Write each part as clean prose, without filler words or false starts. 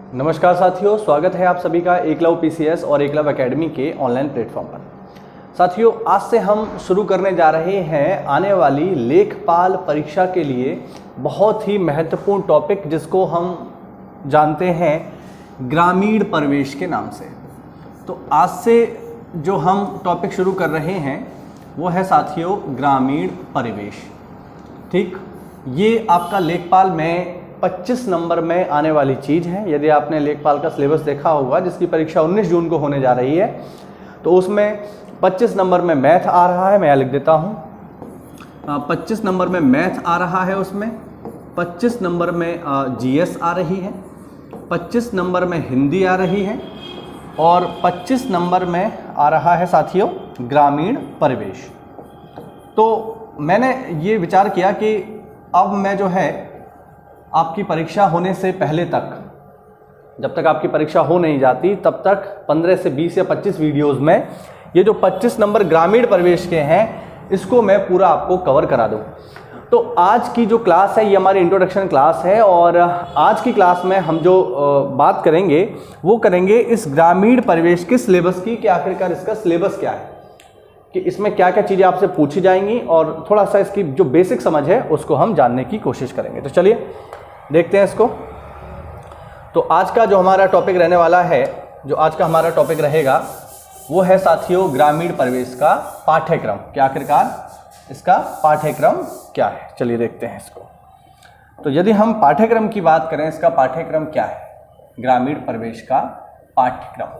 नमस्कार साथियों, स्वागत है आप सभी का एकलव्य पीसीएस और एकलव्य एकेडमी के ऑनलाइन प्लेटफॉर्म पर। साथियों, आज से हम शुरू करने जा रहे हैं आने वाली लेखपाल परीक्षा के लिए बहुत ही महत्वपूर्ण टॉपिक, जिसको हम जानते हैं ग्रामीण परिवेश के नाम से। तो आज से जो हम टॉपिक शुरू कर रहे हैं वो है साथियों ग्रामीण परिवेश। ठीक, ये आपका लेखपाल में 25 नंबर में आने वाली चीज़ है। यदि आपने लेखपाल का सिलेबस देखा होगा, जिसकी परीक्षा 19 जून को होने जा रही है, तो उसमें 25 नंबर में मैथ आ रहा है। मैं लिख देता हूँ 25 नंबर में मैथ आ रहा है, उसमें 25 नंबर में जीएस आ रही है, 25 नंबर में हिंदी आ रही है और 25 नंबर में आ रहा है साथियों ग्रामीण परिवेश। तो मैंने ये विचार किया कि अब मैं जो है आपकी परीक्षा होने से पहले तक, जब तक आपकी परीक्षा हो नहीं जाती तब तक 15 से 20 या 25 वीडियोस में ये जो 25 नंबर ग्रामीण परिवेश के हैं इसको मैं पूरा आपको कवर करा दूं। तो आज की जो क्लास है ये हमारी इंट्रोडक्शन क्लास है और आज की क्लास में हम जो बात करेंगे वो करेंगे इस ग्रामीण परिवेश के सिलेबस की, कि आखिरकार इसका सिलेबस क्या है, कि इसमें क्या क्या चीज़ें आपसे पूछी जाएंगी और थोड़ा सा इसकी जो बेसिक समझ है उसको हम जानने की कोशिश करेंगे। तो चलिए देखते हैं इसको। तो आज का जो हमारा टॉपिक रहने वाला है, जो आज का हमारा टॉपिक रहेगा वो है साथियों ग्रामीण परिवेश का पाठ्यक्रम, कि आखिरकार इसका पाठ्यक्रम क्या है। चलिए देखते हैं इसको। तो यदि हम पाठ्यक्रम की बात करें, इसका पाठ्यक्रम क्या है, ग्रामीण परिवेश का पाठ्यक्रम,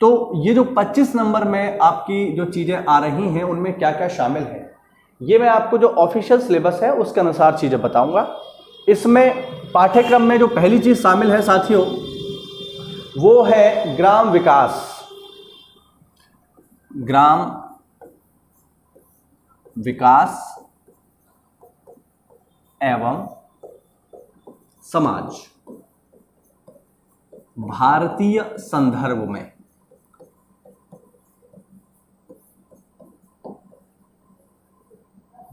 तो ये जो 25 नंबर में आपकी जो चीज़ें आ रही हैं उनमें क्या क्या शामिल है, ये मैं आपको जो ऑफिशियल सिलेबस है उसके अनुसार चीज़ें बताऊंगा। इसमें पाठ्यक्रम में जो पहली चीज़ शामिल है साथियों वो है ग्राम विकास, ग्राम विकास एवं समाज भारतीय संदर्भ में।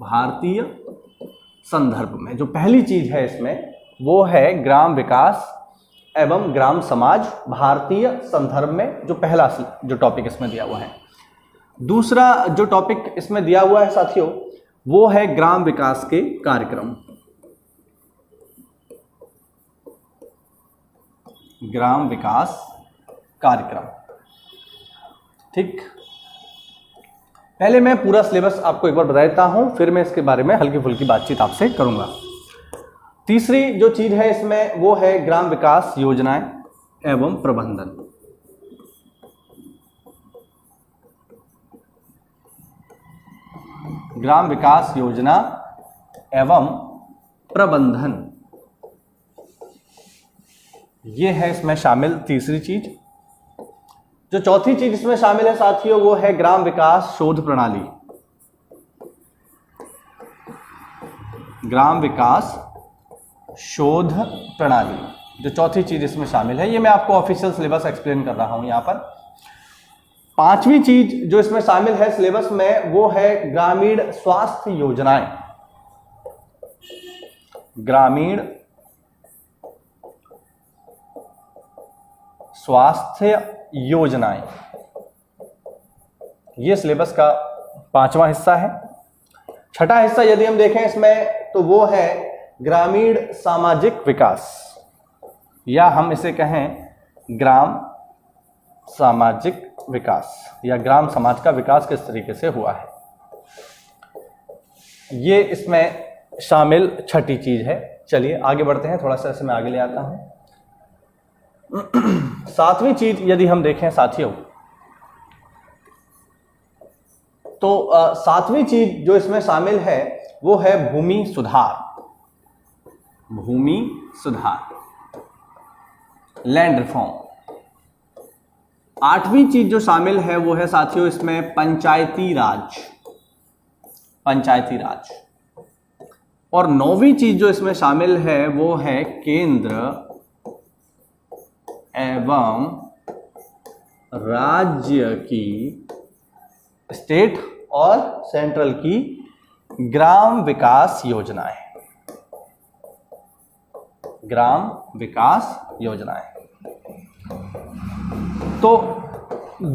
भारतीय संदर्भ में जो पहली चीज है इसमें वो है ग्राम विकास एवं ग्राम समाज भारतीय संदर्भ में, जो पहला जो टॉपिक इसमें दिया हुआ है। दूसरा जो टॉपिक इसमें दिया हुआ है साथियों वो है ग्राम विकास के कार्यक्रम, ग्राम विकास कार्यक्रम। ठीक, पहले मैं पूरा सिलेबस आपको एक बार बता देता हूं, फिर मैं इसके बारे में हल्की फुल्की बातचीत आपसे करूंगा। तीसरी जो चीज है इसमें वो है ग्राम विकास योजनाएं एवं प्रबंधन, ग्राम विकास योजना एवं प्रबंधन, ये है इसमें शामिल तीसरी चीज। जो चौथी चीज इसमें शामिल है साथियों वो है ग्राम विकास शोध प्रणाली, ग्राम विकास शोध प्रणाली, जो चौथी चीज इसमें शामिल है। ये मैं आपको ऑफिशियल सिलेबस एक्सप्लेन कर रहा हूं यहां पर। पांचवी चीज जो इसमें शामिल है सिलेबस में वो है ग्रामीण स्वास्थ्य योजनाएं, ग्रामीण स्वास्थ्य योजनाएं, ये सिलेबस का पांचवा हिस्सा है। छठा हिस्सा यदि हम देखें इसमें तो वो है ग्रामीण सामाजिक विकास, या हम इसे कहें ग्राम सामाजिक विकास, या ग्राम समाज का विकास किस तरीके से हुआ है, ये इसमें शामिल छठी चीज है। चलिए आगे बढ़ते हैं, थोड़ा सा इसे मैं आगे ले आता हूं। सातवीं चीज यदि हम देखें साथियों तो सातवीं चीज जो इसमें शामिल है वो है भूमि सुधार, भूमि सुधार, लैंड रिफॉर्म। आठवीं चीज जो शामिल है वो है साथियों इसमें पंचायती राज, पंचायती राज। और नौवीं चीज जो इसमें शामिल है वो है केंद्र एवं राज्य की, स्टेट और सेंट्रल की ग्राम विकास योजनाएं, ग्राम विकास योजनाएं। तो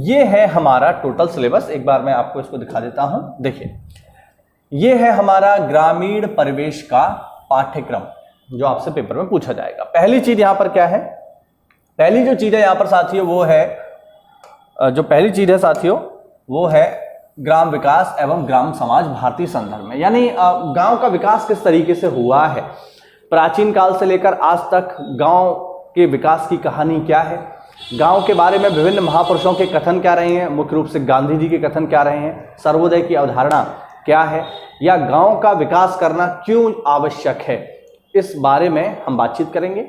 ये है हमारा टोटल सिलेबस। एक बार मैं आपको इसको दिखा देता हूं। देखिए, ये है हमारा ग्रामीण परिवेश का पाठ्यक्रम जो आपसे पेपर में पूछा जाएगा। पहली चीज यहां पर क्या है, पहली जो चीज है यहां पर साथियों वो है, जो पहली चीज है साथियों वो है ग्राम विकास एवं ग्राम समाज भारतीय संदर्भ में, यानी गांव का विकास किस तरीके से हुआ है, प्राचीन काल से लेकर आज तक गांव के विकास की कहानी क्या है, गांव के बारे में विभिन्न महापुरुषों के कथन क्या रहे हैं, मुख्य रूप से गांधी जी के कथन क्या रहे हैं, सर्वोदय की अवधारणा क्या है, या गांव का विकास करना क्यों आवश्यक है, इस बारे में हम बातचीत करेंगे।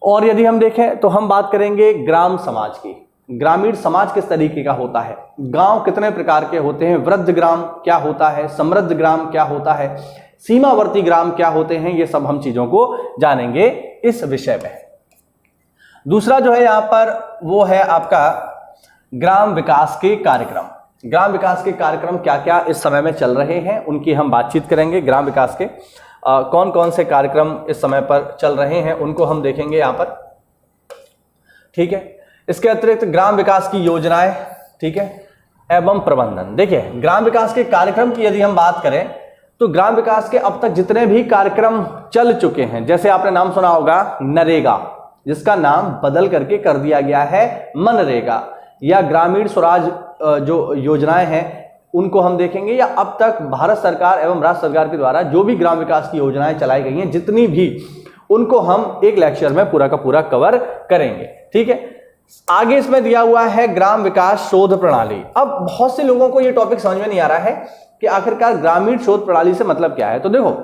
और यदि हम देखें तो हम बात करेंगे ग्राम समाज की। ग्रामीण समाज किस तरीके का होता है, गांव कितने प्रकार के होते हैं, वृद्ध ग्राम क्या होता है, समृद्ध ग्राम क्या होता है, सीमावर्ती ग्राम क्या होते हैं, ये सब हम चीजों को जानेंगे इस विषय में। दूसरा जो है यहां पर वो है आपका ग्राम विकास के कार्यक्रम। ग्राम विकास के कार्यक्रम क्या क्या इस समय में चल रहे हैं उनकी हम बातचीत करेंगे। ग्राम विकास के कौन कौन से कार्यक्रम इस समय पर चल रहे हैं उनको हम देखेंगे यहां पर, ठीक है। इसके अतिरिक्त ग्राम विकास की योजनाएं, ठीक है, एवं प्रबंधन। देखिए, ग्राम विकास के कार्यक्रम की यदि हम बात करें तो ग्राम विकास के अब तक जितने भी कार्यक्रम चल चुके हैं, जैसे आपने नाम सुना होगा नरेगा, जिसका नाम बदल करके कर दिया गया है मनरेगा, या ग्रामीण स्वराज जो योजनाएं हैं उनको हम देखेंगे, या अब तक भारत सरकार एवं राज्य सरकार के द्वारा जो भी ग्राम विकास की योजनाएं चलाई गई हैं जितनी भी, उनको हम एक लेक्चर में पूरा का पूरा कवर करेंगे, ठीक है। आगे इसमें दिया हुआ है ग्राम विकास शोध प्रणाली। अब बहुत से लोगों को यह टॉपिक समझ में नहीं आ रहा है कि आखिरकार ग्रामीण शोध प्रणाली से मतलब क्या है। तो देखो,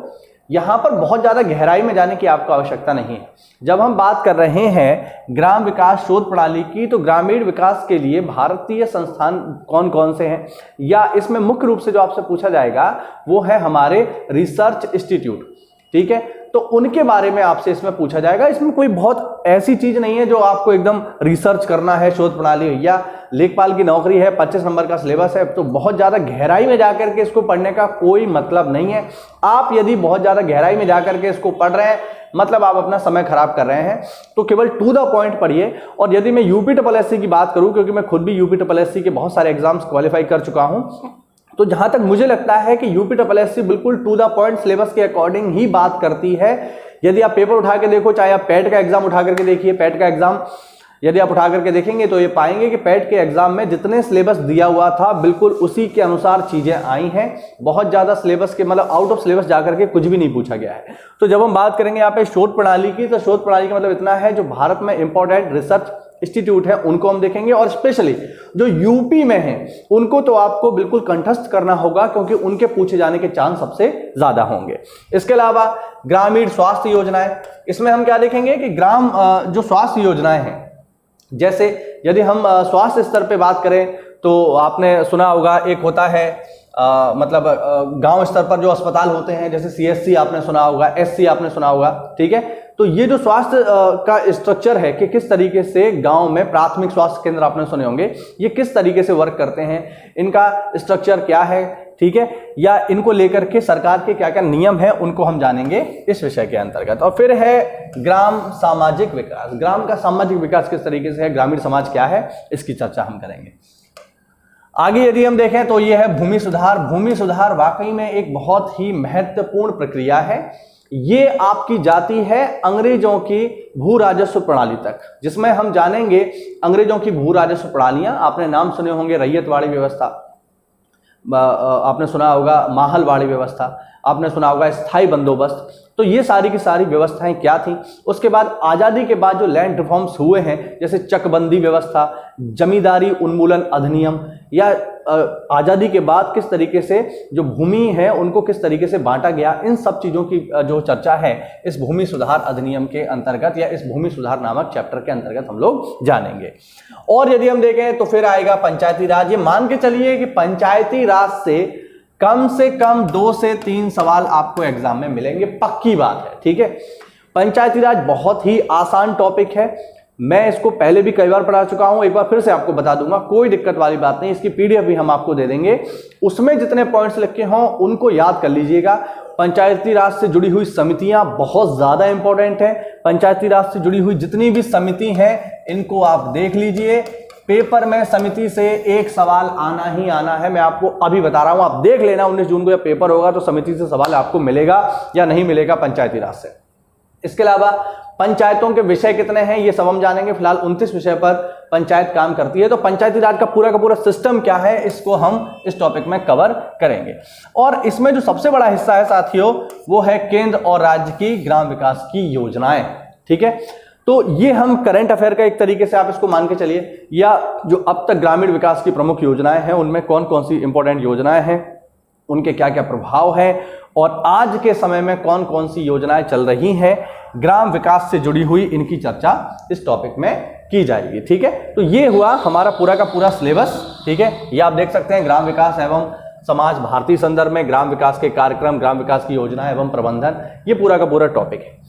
यहां पर बहुत ज्यादा गहराई में जाने की आपको आवश्यकता नहीं है। जब हम बात कर रहे हैं ग्राम विकास शोध प्रणाली की, तो ग्रामीण विकास के लिए भारतीय संस्थान कौन कौन से हैं, या इसमें मुख्य रूप से जो आपसे पूछा जाएगा वो है हमारे रिसर्च इंस्टीट्यूट, ठीक है। तो उनके बारे में आपसे इसमें पूछा जाएगा। इसमें कोई बहुत ऐसी चीज नहीं है जो आपको एकदम रिसर्च करना है, शोध प्रणाली या लेखपाल की नौकरी है, 25 नंबर का सिलेबस है, तो बहुत ज्यादा गहराई में जाकर के इसको पढ़ने का कोई मतलब नहीं है। आप यदि बहुत ज्यादा गहराई में जाकर के इसको पढ़ रहे हैं मतलब आप अपना समय खराब कर रहे हैं। तो केवल टू द पॉइंट पढ़िए। और यदि मैं यूपीएससी की बात करूं, क्योंकि मैं खुद भी यूपीएससी के बहुत सारे एग्जाम्स क्वालिफाई कर चुका हूं, तो जहां तक मुझे लगता है कि यूपीएससी बिल्कुल टू द पॉइंट सिलेबस के अकॉर्डिंग ही बात करती है। यदि आप पेपर उठा के देखो, चाहे आप पैट का एग्जाम उठा करके देखिए, पैट का एग्जाम यदि आप उठा करके देखेंगे तो ये पाएंगे कि पैट के एग्जाम में जितने सिलेबस दिया हुआ था बिल्कुल उसी के अनुसार चीजें आई हैं। बहुत ज्यादा सिलेबस के मतलब आउट ऑफ सिलेबस जाकर के कुछ भी नहीं पूछा गया है। तो जब हम बात करेंगे यहाँ पे शोध प्रणाली की, तो शोध प्रणाली का मतलब इतना है जो भारत में इंपॉर्टेंट रिसर्च इंस्टीट्यूट है उनको हम देखेंगे, और स्पेशली जो यूपी में है उनको तो आपको बिल्कुल कंठस्थ करना होगा, क्योंकि उनके पूछे जाने के चांस सबसे ज्यादा होंगे। इसके अलावा ग्रामीण स्वास्थ्य योजनाएं, इसमें हम क्या देखेंगे कि ग्राम जो स्वास्थ्य योजनाएं हैं, जैसे यदि हम स्वास्थ्य स्तर पे बात करें तो आपने सुना होगा एक होता है मतलब गांव स्तर पर जो अस्पताल होते हैं, जैसे सीएससी आपने सुना होगा, एससी आपने सुना होगा, ठीक है। तो ये जो स्वास्थ्य का स्ट्रक्चर है कि किस तरीके से गांव में प्राथमिक स्वास्थ्य केंद्र आपने सुने होंगे, ये किस तरीके से वर्क करते हैं, इनका स्ट्रक्चर क्या है, ठीक है, या इनको लेकर के सरकार के क्या क्या नियम है उनको हम जानेंगे इस विषय के अंतर्गत। और फिर है ग्राम सामाजिक विकास। ग्राम का सामाजिक विकास किस तरीके से है, ग्रामीण समाज क्या है, इसकी चर्चा हम करेंगे। आगे यदि हम देखें तो ये है भूमि सुधार। भूमि सुधार वाकई में एक बहुत ही महत्वपूर्ण प्रक्रिया है। ये आपकी जाती है अंग्रेजों की भू राजस्व प्रणाली तक, जिसमें हम जानेंगे अंग्रेजों की भू राजस्व प्रणालियां। आपने नाम सुने होंगे रैयतवाड़ी व्यवस्था, आपने सुना होगा माहलवाड़ी व्यवस्था, आपने सुना होगा स्थायी बंदोबस्त। तो ये सारी की सारी व्यवस्थाएं क्या थी। उसके बाद आजादी के बाद जो लैंड रिफॉर्म्स हुए हैं, जैसे चकबंदी व्यवस्था, जमींदारी उन्मूलन अधिनियम, या आजादी के बाद किस तरीके से जो भूमि है उनको किस तरीके से बांटा गया, इन सब चीजों की जो चर्चा है इस भूमि सुधार अधिनियम के अंतर्गत या इस भूमि सुधार नामक चैप्टर के अंतर्गत हम लोग जानेंगे। और यदि हम देखें तो फिर आएगा पंचायती राज। ये मान के चलिए कि पंचायती राज से कम 2 से 3 सवाल आपको एग्जाम में मिलेंगे, पक्की बात है, ठीक है। पंचायती राज बहुत ही आसान टॉपिक है, मैं इसको पहले भी कई बार पढ़ा चुका हूं, एक बार फिर से आपको बता दूंगा, कोई दिक्कत वाली बात नहीं। इसकी पीडीएफ भी हम आपको दे देंगे, उसमें जितने पॉइंट्स लिखे हों उनको याद कर लीजिएगा। पंचायती राज से जुड़ी हुई समितियां बहुत ज्यादा इंपॉर्टेंट है। पंचायती राज से जुड़ी हुई जितनी भी समिति हैं इनको आप देख लीजिए। पेपर में समिति से एक सवाल आना ही आना है, मैं आपको अभी बता रहा हूं, आप देख लेना 19 जून को जब पेपर होगा तो समिति से सवाल आपको मिलेगा या नहीं मिलेगा पंचायती राज से। इसके अलावा पंचायतों के विषय कितने हैं ये सब हम जानेंगे। फिलहाल 29 विषय पर पंचायत काम करती है, तो पंचायती राज का पूरा सिस्टम क्या है इसको हम इस टॉपिक में कवर करेंगे। और इसमें जो सबसे बड़ा हिस्सा है साथियों वो है केंद्र और राज्य की ग्राम विकास की योजनाएं। ठीक है, तो ये हम करंट अफेयर का एक तरीके से आप इसको मान के चलिए, या जो अब तक ग्रामीण विकास की प्रमुख योजनाएं हैं उनमें कौन कौन सी इंपॉर्टेंट योजनाएं हैं, उनके क्या क्या प्रभाव है और आज के समय में कौन कौन सी योजनाएं चल रही हैं ग्राम विकास से जुड़ी हुई, इनकी चर्चा इस टॉपिक में की जाएगी। ठीक है, तो ये हुआ हमारा पूरा का पूरा सिलेबस। ठीक है, ये आप देख सकते हैं ग्राम विकास एवं समाज भारतीय संदर्भ में ग्राम विकास के कार्यक्रम, ग्राम विकास की योजना एवं प्रबंधन, ये पूरा का पूरा टॉपिक है।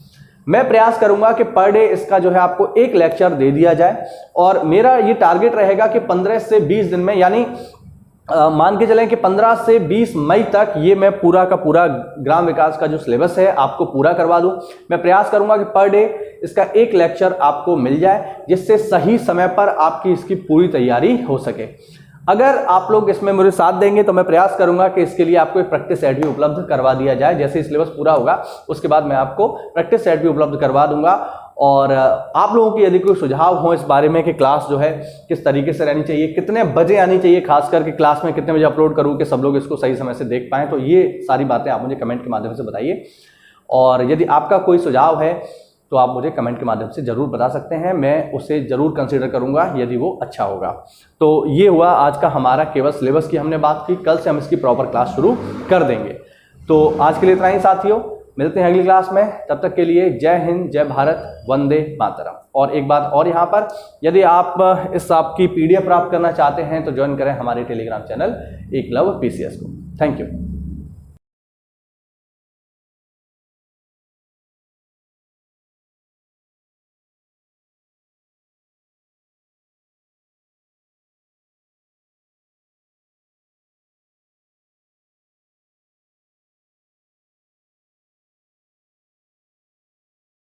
मैं प्रयास करूंगा कि पर डे इसका जो है आपको एक लेक्चर दे दिया जाए और मेरा ये टारगेट रहेगा कि 15 से 20 दिन में, यानी मान के चलें कि 15 से 20 मई तक ये मैं पूरा का पूरा ग्राम विकास का जो सिलेबस है आपको पूरा करवा दूं। मैं प्रयास करूंगा कि पर डे इसका एक लेक्चर आपको मिल जाए जिससे सही समय पर आपकी इसकी पूरी तैयारी हो सके। अगर आप लोग इसमें मुझे साथ देंगे तो मैं प्रयास करूंगा कि इसके लिए आपको एक प्रैक्टिस सेट भी उपलब्ध करवा दिया जाए। जैसे ही सिलेबस पूरा होगा उसके बाद मैं आपको प्रैक्टिस सेट भी उपलब्ध करवा दूंगा। और आप लोगों की यदि कोई सुझाव हो इस बारे में कि क्लास जो है किस तरीके से रहनी चाहिए, कितने बजे आनी चाहिए, खास करके क्लास में कितने बजे अपलोड करूं कि सब लोग इसको सही समय से देख पाएं, तो ये सारी बातें आप मुझे कमेंट के माध्यम से बताइए। और यदि आपका कोई सुझाव है तो आप मुझे कमेंट के माध्यम से जरूर बता सकते हैं, मैं उसे जरूर कंसीडर करूंगा यदि वो अच्छा होगा। तो ये हुआ आज का हमारा केवल सिलेबस की हमने बात की, कल से हम इसकी प्रॉपर क्लास शुरू कर देंगे। तो आज के लिए इतना ही साथियों, मिलते हैं अगली क्लास में, तब तक के लिए जय हिंद, जय भारत, वंदे मातरम। और एक बात और यहाँ पर, यदि आप इस आपकी PDF प्राप्त करना चाहते हैं तो ज्वाइन करें हमारे टेलीग्राम चैनल एकलव्य PCS को। Thank you.